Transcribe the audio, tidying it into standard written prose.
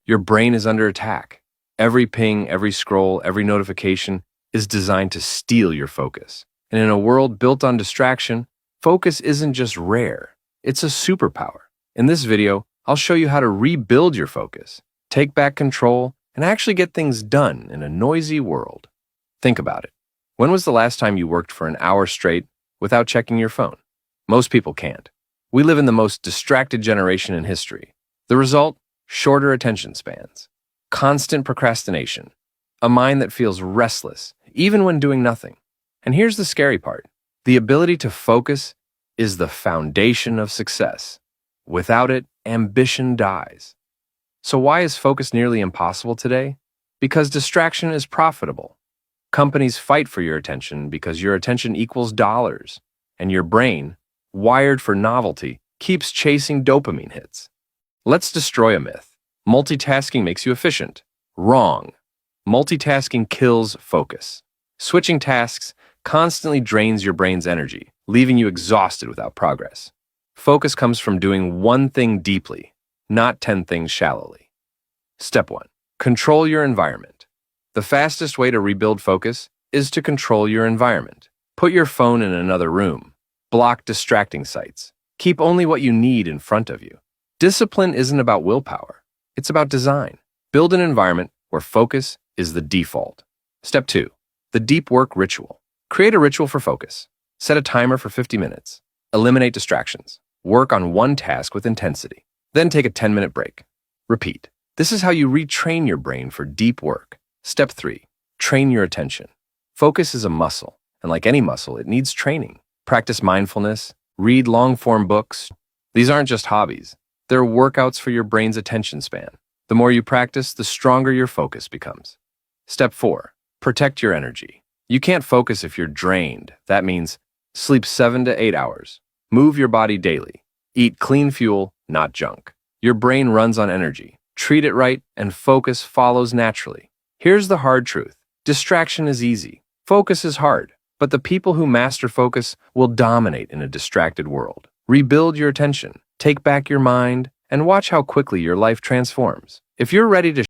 Your brain is under attack. Every ping, every scroll, every notification is designed to steal your focus. And in a world built on distraction, focus isn't just rare, it's a superpower. In this video, I'll show you how to rebuild your focus, take back control, and actually get things done in a noisy world. Think about it. When was the last time you worked for an hour straight without checking your phone? Most people can't. We live in the most distracted generation in history. The result? Shorter attention spans, constant procrastination, a mind that feels restless, even when doing nothing. And here's the scary part. The ability to focus is the foundation of success. Without it, ambition dies. So why is focus nearly impossible today? Because distraction is profitable. Companies fight for your attention because your attention equals dollars, and your brain, wired for novelty, keeps chasing dopamine hits. Let's destroy a myth. Multitasking makes you efficient. Wrong. Multitasking kills focus. Switching tasks constantly drains your brain's energy, leaving you exhausted without progress. Focus comes from doing one thing deeply, not 10 things shallowly. Step 1. Control your environment. The fastest way to rebuild focus is to control your environment. Put your phone in another room. Block distracting sites. Keep only what you need in front of you. Discipline isn't about willpower. It's about design. Build an environment where focus is the default. Step 2. The deep work ritual. Create a ritual for focus. Set a timer for 50 minutes. Eliminate distractions. Work on one task with intensity. Then take a 10-minute break. Repeat. This is how you retrain your brain for deep work. Step 3. Train your attention. Focus is a muscle, and like any muscle, it needs training. Practice mindfulness. Read long-form books. These aren't just hobbies. They're workouts for your brain's attention span. The more you practice, the stronger your focus becomes. Step 4. Protect your energy. You can't focus if you're drained. That means sleep 7 to 8 hours. Move your body daily. Eat clean fuel, not junk. Your brain runs on energy. Treat it right, and focus follows naturally. Here's the hard truth. Distraction is easy. Focus is hard. But the people who master focus will dominate in a distracted world. Rebuild your attention. Take back your mind, and watch how quickly your life transforms. If you're ready to